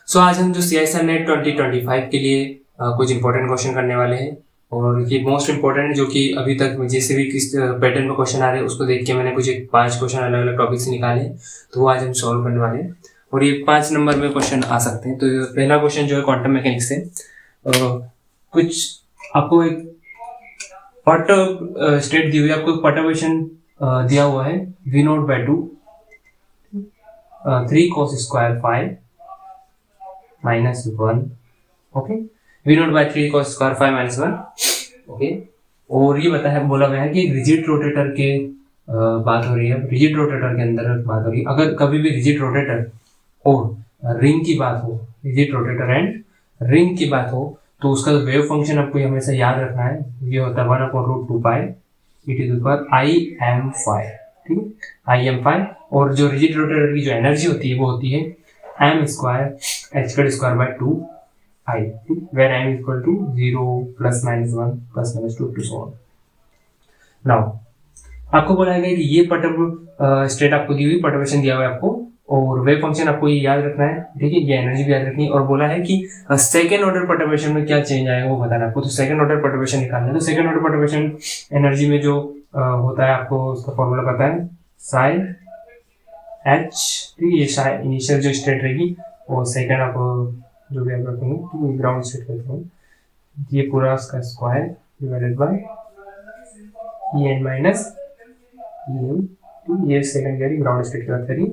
सो आज हम जो CISR नेट 2025 के लिए कुछ इंपॉर्टेंट क्वेश्चन करने वाले हैं और ये मोस्ट इंपॉर्टेंट है जो कि अभी तक जैसे भी किस पैटर्न में क्वेश्चन आ रहे हैं उसको देख के मैंने कुछ 5 क्वेश्चन अलग अलग टॉपिक से निकाले हैं, तो वो आज हम सॉल्व करने वाले हैं और ये 5 नंबर में क्वेश्चन आ सकते हैं। तो पहला क्वेश्चन जो है क्वांटम मैकेनिक्स से कुछ आपको एक पार्ट स्टेट दी हुई है, आपको एक पर्टर्बेशन दिया हुआ है V0/2 3 cos square phi -1, okay, V0/3 cos square phi -1, okay. और ये बोला गया है कि रिजिड रोटेटर के बात हो रही है, रिजिड रोटेटर के अंदर बात हो रही है। अगर कभी भी रिजिड रोटेटर और रिंग की बात हो, रिजिड रोटेटर एंड रिंग की बात हो, तो उसका वेव फंक्शन आपको हमेशा याद रखना है, ये होता है 1/√2 पाई e⁻⁵, ठीक है, Im⁵। और जो रिजिड रोटेटर की जो एनर्जी होती है वो होती है m²h²2 I, where m equal to 0 +-1 +-2 to so on। Now आपको बोला गया कि ये स्टेट आपको दी हुई, पर्टर्बेशन दिया हुआ है आपको, और वेव फंक्शन आपको ये याद रखना है, ठीक है, ये एनर्जी भी याद रखनी है। और बोला है कि सेकेंड ऑर्डर पर्टर्बेशन में क्या चेंज आएगा वो बताना आपको। तो सेकेंड ऑर्डर पर्टर्बेशन निकालना है, तो सेकेंड ऑर्डर पर्टर्बेशन एनर्जी में जो होता है, आपको उसका फॉर्मूला पता है, साई h, ठीक है, ये इनिशियल जो स्टेट रहेगी, और सेकेंड आप जो भी आप रखेंगे ग्राउंड स्टेट करते हैं, ये पूरा उसका square divided by En minus Em, ये सेकेंडरी ग्राउंड स्टेट की बात करिए।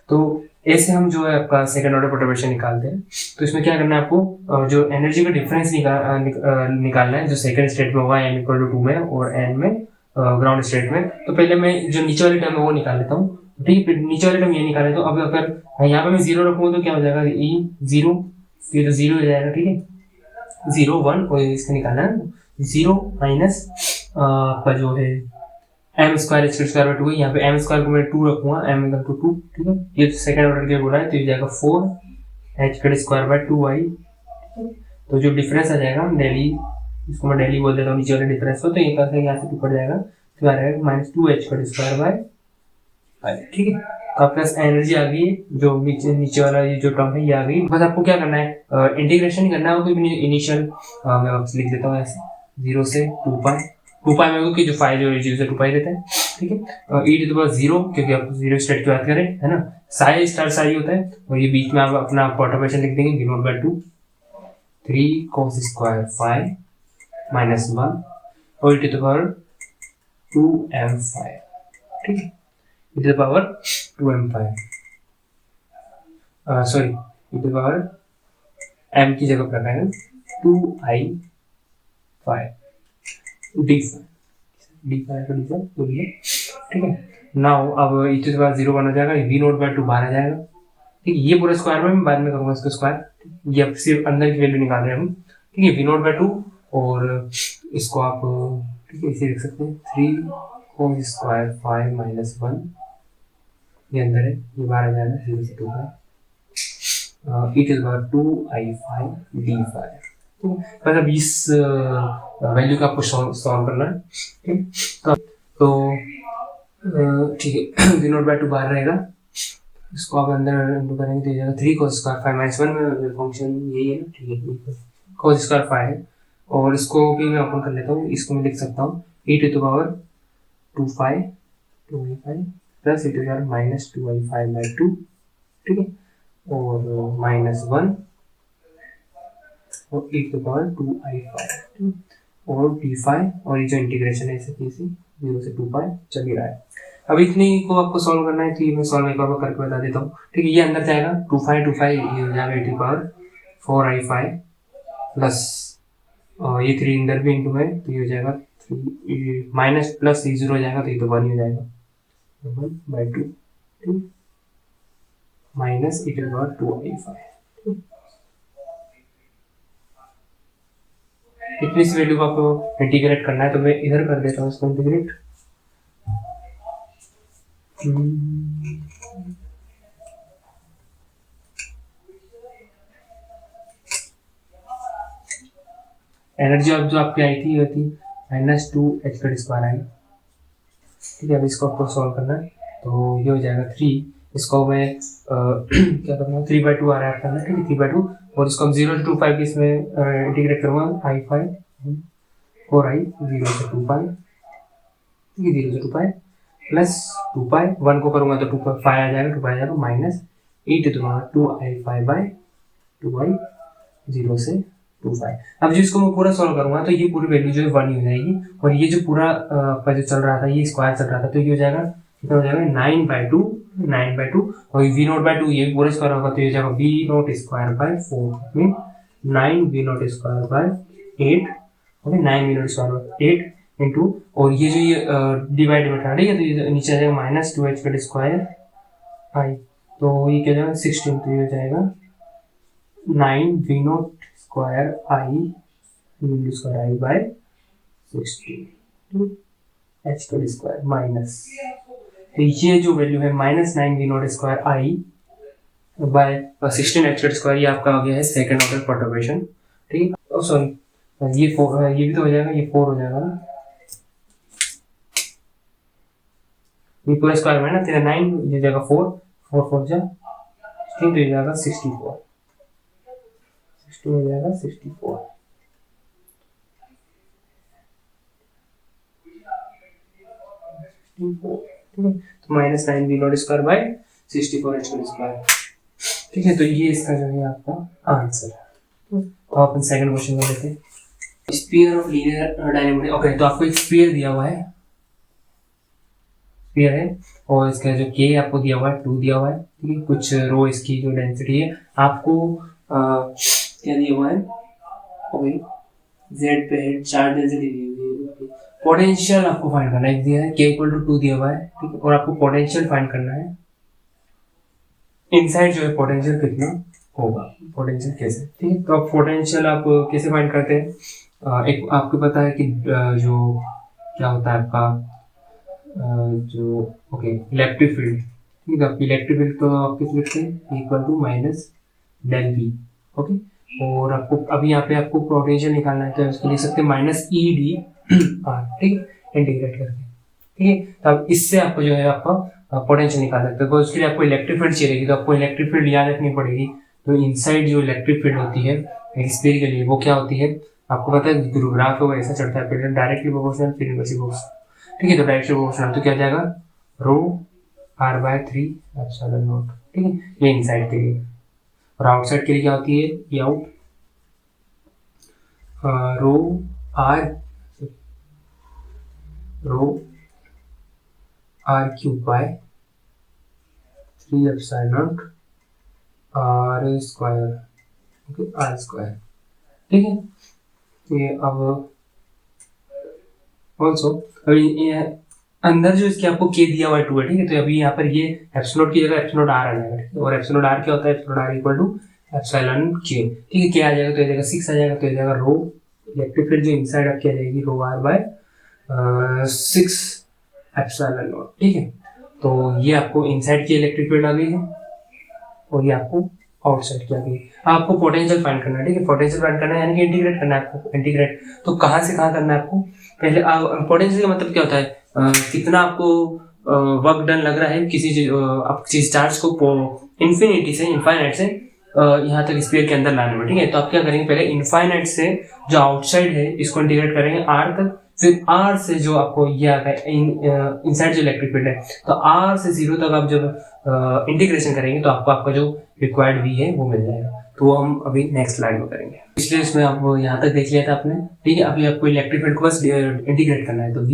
तो ऐसे हम जो है आपका सेकंड ऑर्डर पर्टर्बेशन निकालते हैं। तो इसमें क्या करना है आपको, जो एनर्जी का डिफरेंस निकालना है, जो सेकंड स्टेट में होगा m = 2 में और n में ग्राउंड स्टेट में। तो पहले मैं जो नीचे वाली टर्म है वो निकाल लेता हूँ, ठीक है, नीचे वाली टर्म ये निकाले। तो अब अगर यहाँ पे मैं 0 रखूँगा तो क्या हो जाएगा, E0, ये तो 0 हो जाएगा, ठीक है, 0 1, और इसका निकालना है 0 माइनस आपका जो है m²h²2 है, यहाँ पे m² को मैं 2 रखूंगा, m = 2, ठीक है, ये सेकंड ऑर्डर के बोला है, तो ये जाएगा 4h²2i। तो जो डिफरेंस आ जाएगा डेली, इसको मैं डेली बोल देता हूँ, नीचे वाले डिफरेंस को, तो ये कैसे यहाँ से ऊपर जाएगा, तो आ जाएगा -2h²2i, ठीक है। अब प्लस एनर्जी आ गई, जो नीचे वाला ये जो टर्म है ये आ गई। बस आपको क्या करना है, इंटीग्रेशन ही करना है, कोई इनिशियल मैं वापस लिख देता हूँ ऐसे, 0 से 2 पाई में, क्योंकि जो फाई जो 0 से 2 पाई रहता है, ठीक है, e⁻0, क्योंकि आप 0 स्टेट की बात करें, है ना, साई स्टार साई होता है, और ये बीच में आप अपना पर्टर्बेशन लिख देंगे, V0/2 3 cos square phi -1 और e⁻2m⁵, ठीक है, e⁻2m⁵, सॉरी, e⁻m की जगह पर रखेंगे 2i⁵, d⁵ तो ये, ठीक है। नाउ अब e⁻0 बन जाएगा, V0/2 बाहर आ जाएगा, ठीक है, ये पूरा स्क्वायर में बाद में करूंगा इसका स्क्वायर, ये अब सिर्फ अंदर की वैल्यू निकाल रहे हैं हम, ठीक है, V0/2, और इसको आप, ठीक है, इसे लिख सकते हैं 3 cos square phi -1, ये अंदर है, ये बाहर आ जाएगा 0 से 2 का e⁻2i⁵ d⁵। बस अब इस वैल्यू का आपको सॉल्व करना है, ठीक, तो ठीक है, V0/2 बाहर रहेगा, इसको आप अंदर करेंगे तो जाएगा 3 cos square phi -1 में फंक्शन यही है, ठीक है, cos square phi है, और इसको भी मैं ओपन कर लेता हूँ, इसको मैं लिख सकता हूँ e⁻2 2i⁵ प्लस e⁻−2i⁵/2, ठीक है, और -1 और e⁻2i⁵, और d⁵, और ये जो इंटीग्रेशन है इसे 0 से 2 पाई चल ही रहा है। अब इतनी को आपको सॉल्व करना है, तो ये मैं सॉल्व एक बार करके बता देता हूँ, ठीक है, ये अंदर जाएगा 2 ये हो जाएगा e⁻4i⁵, प्लस ये 3 अंदर भी इंटू है, तो ये हो जाएगा 3 माइनस प्लस 0 हो जाएगा, तो ये तो 1 ही हो जाएगा, 1/2 माइनस e⁻2i⁵। इतनी सी वैल्यू को आपको इंटीग्रेट करना है, तो मैं इधर कर देता हूँ इसको इंटीग्रेट। एनर्जी अब जो आपकी आई थी वो थी -2h²2i, ठीक है। अब इसको आपको सॉल्व करना है, तो ये हो जाएगा 3 इसको मैं क्या करूँगा 3/2 आ रहा है आपका अंदर, ठीक है 3/2, और इसको हम 0 से 2 इसमें इंटीग्रेट करूँगा i5 4i 0 से 2 ठीक है 0 से 2 प्लस 2 1 को करूँगा तो 2 आ जाएगा, 2 आ जाएगा minus e to the power 2i5/2i 0 से 2 अब जो इसको मैं पूरा सॉल्व करूंगा तो ये पूरी वैल्यू जो है 1 ही हो जाएगी, और ये जो पूरा आपका जो चल रहा था ये स्क्वायर चल रहा था, तो ये हो जाएगा कितना हो जाएगा 9/2 और v0/2 ये पूरा स्क्वायर होगा तो ये हो जाएगा v0² 4 mean 9v0² 8 okay 9v0² 8 into, और ये जो ये डिवाइड में था ठीक है, तो ये नीचे आ जाएगा -2h² i, तो ये क्या हो जाएगा 16, तो ये हो जाएगा 9v0² i by 16 h² minus, तो ये जो वैल्यू है -9v0² i by 16 h², ये आपका हो गया है सेकंड ऑर्डर परटर्बेशन, ठीक है। सॉरी ये 4, ये भी तो हो जाएगा, ये 4 हो जाएगा ना, ये पूरा स्क्वायर में ना तेरा 9 ये जाएगा 4 4 जा 16, तो ये जाएगा 64 हो जाएगा 64, तो -9v0² by 64 h², ठीक है। तो ये इसका जो है आपका आंसर है। तो अपन सेकंड क्वेश्चन में लेते हैं, sphere of linear dynamic. Okay, तो आपको एक स्फीयर दिया हुआ है, स्फीयर है, और इसका जो k आपको दिया हुआ है 2 दिया हुआ है, ठीक है। कुछ रो इसकी जो डेंसिटी है आपको क्या दिया हुआ है, ओके z पे है चार्ज डेंसिटी दी हुई है, पोटेंशियल आपको फाइंड करना है, दिया है k = 2 दिया हुआ है, ठीक है, और आपको पोटेंशियल फाइंड करना है इनसाइड जो है पोटेंशियल कितना होगा, पोटेंशियल कैसे, ठीक है। तो आप पोटेंशियल आप कैसे फाइंड करते हैं, एक आपको पता है कि जो क्या होता है आपका जो ओके इलेक्ट्रिक फील्ड, ठीक है, इलेक्ट्रिक फील्ड तो आप किस लिखते हैं =-∇V, ओके, और आपको अभी यहाँ पे आपको पोटेंशियल निकालना है तो इसको लिख सकते हैं -EdR, ठीक है, इंटीग्रेट करके, ठीक है। तो अब इससे आपको जो है आपका पोटेंशियल निकाल सकते हैं, तो उसके लिए आपको इलेक्ट्रिक फील्ड चाहिए, तो आपको इलेक्ट्रिक फील्ड याद रखनी पड़ेगी। तो इनसाइड जो इलेक्ट्रिक फील्ड होती है स्फीयर के लिए वो क्या होती है, आपको पता है ग्राफ है वो ऐसा चढ़ता है, पहले डायरेक्टली प्रोपोर्शनल फिर इनवर्सली प्रोपोर्शनल, ठीक है। तो डायरेक्टली प्रोपोर्शनल तो क्या आ जाएगा ρr/3 ε0, ठीक है, ये इनसाइड के लिए, और आउटसाइड के लिए क्या होती है ये out ρr3 ε0 r², okay r², ठीक है। ये अब ऑल्सो अभी अंदर जो इसके आपको k दिया हुआ है 2 है, ठीक है, तो अभी यहाँ पर ये एप्सिलॉन की जगह एप्सिलॉन r आ जाएगा, ठीक है, और एप्सिलॉन r क्या होता है, एप्सिलॉन r = ε k, ठीक है, k आ जाएगा तो ये जाएगा 6 आ जाएगा, तो ये जाएगा रो इलेक्ट्रिक फील्ड जो इनसाइड आपकी आ जाएगी ρr/6 ε0, ठीक है। तो ये आपको इनसाइड की इलेक्ट्रिक फील्ड आ गई है, और ये आपको आउटसाइड की आ गई। आपको पोटेंशियल फाइंड करना है, ठीक है, पोटेंशियल फाइंड करना है यानी कि इंटीग्रेट करना है आपको, इंटीग्रेट तो कहाँ से कहाँ करना है आपको, पहले पोटेंशियल का मतलब क्या होता है, कितना आपको वर्क डन लग रहा है किसी चीज चार्ज को इन्फिनिटी से इनफाइनाइट से यहाँ तक स्फीयर के अंदर लाने में, ठीक है। तो आप क्या करेंगे, पहले इनफाइनाइट से जो आउटसाइड है इसको इंटीग्रेट करेंगे r तक, फिर r से जो आपको ये आ गया इनसाइड जो इलेक्ट्रिक फील्ड है, तो r से 0 तक आप जब इंटीग्रेशन करेंगे तो आपको आपका जो रिक्वायर्ड v है वो मिल जाएगा। तो वो हम अभी नेक्स्ट स्लाइड में करेंगे। पिछले इसमें आप यहाँ तक देख लिया था आपने, ठीक है। अभी आपको इलेक्ट्रिक फील्ड को बस इंटीग्रेट करना है, तो v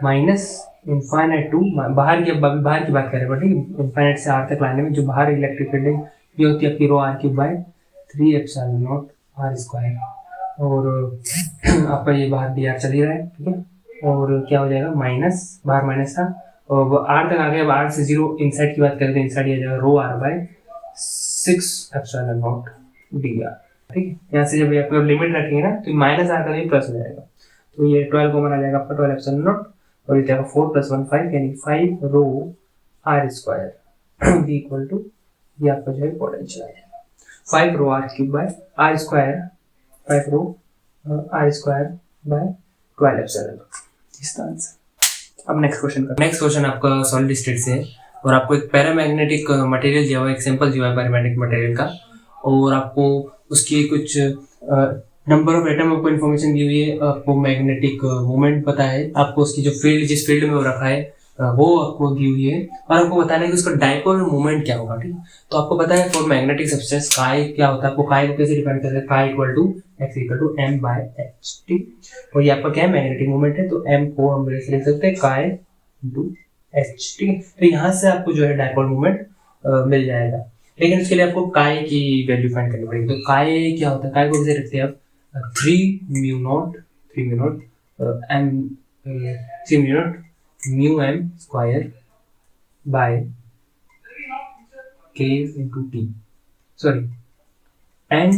-∞ टू बाहर की बात करें, ठीक है, इनफाइनाइट से r तक लाने में जो बाहर इलेक्ट्रिक फील्ड है ये होती है आपकी ρr3 ε0 r², और आपका ये बाहर dr चल ही रहा है, ठीक है, और क्या हो जाएगा माइनस, बाहर माइनस था और r तक आ गया, r से 0 इनसाइड की बात करें तो इनसाइड ये जाएगा ρr/6 ε0 dr, ठीक है। यहाँ से जब आप लिमिट रखेंगे ना तो माइनस r का प्लस हो जाएगा, तो ये 12 कॉमन आ जाएगा आपका 12 ε0, और ये जाएगा 4 + 1 5 यानी 5 ρr² v = ये आपका जो है पोटेंशियल है 5 ρr3/r², 5 ρr² by 12 ε0, इसका आंसर। अब नेक्स्ट क्वेश्चन आपका सॉलिड स्टेट से है और आपको एक पैरामैग्नेटिक मटेरियल दिया हुआ है, एक सैंपल दिया हुआ है पैरामैग्नेटिक मटेरियल का, और आपको उसकी कुछ नंबर ऑफ एटम आपको इन्फॉर्मेशन दी हुई है, आपको मैग्नेटिक मोमेंट पता है, आपको उसकी जो फील्ड जिस फील्ड में वो रखा है वो आपको दी हुई है, और आपको बताना है कि उसका डाइपोल मोमेंट क्या होगा। ठीक, तो आपको पता है फॉर मैग्नेटिक सब्सटेंस काय क्या होता है, आपको काय को कैसे डिफाइन करते हैं, chi equal to x equal to m by h। ठीक, और ये आपका क्या है, मैग्नेटिक मोमेंट है, तो m को हम लिख सकते हैं काय इनटू h। ठीक, तो यहाँ से आपको जो है डाइपोल मोमेंट मिल जाएगा, लेकिन उसके लिए आपको काय की वैल्यू फाइंड करनी पड़ेगी। तो काय क्या होता है, काय को कैसे रखते हैं आप, 3 mu naught mu m square by k into t, sorry n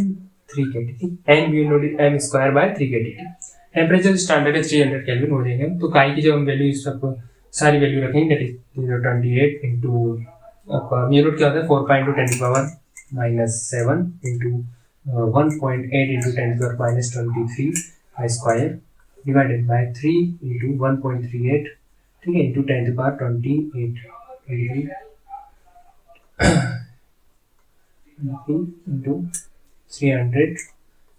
3kT, n mu naught m square by 3kT। Temperature standard है 300 केल्विन हो जाएंगे। तो काय की जब हम वैल्यू इस सब सारी वैल्यू रखेंगे, that is 028 into mu naught क्या होता है 4.2 10⁻⁻7 into 1.8 into 10⁻⁻23 square divided by 3 into 1.38, ठीक है, इंटू 10⁻28 इंटू 300।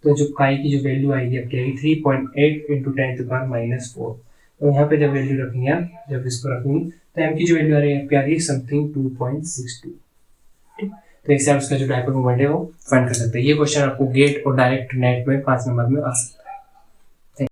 तो जो काई की जो वैल्यू आएगी आपकी आएगी 3.8 इंटू 10⁻⁻4। तो यहाँ पे जब वैल्यू रखेंगे आप, जब इसको रखेंगे तो एम की जो वैल्यू आ रही है आपकी आ रही है समथिंग 2.62। ठीक, तो इससे आप उसका जो डाइपोल मोमेंट है वो फाइंड कर सकते हैं। ये क्वेश्चन आपको गेट और डायरेक्ट नेट में 5 नंबर में आ सकता है।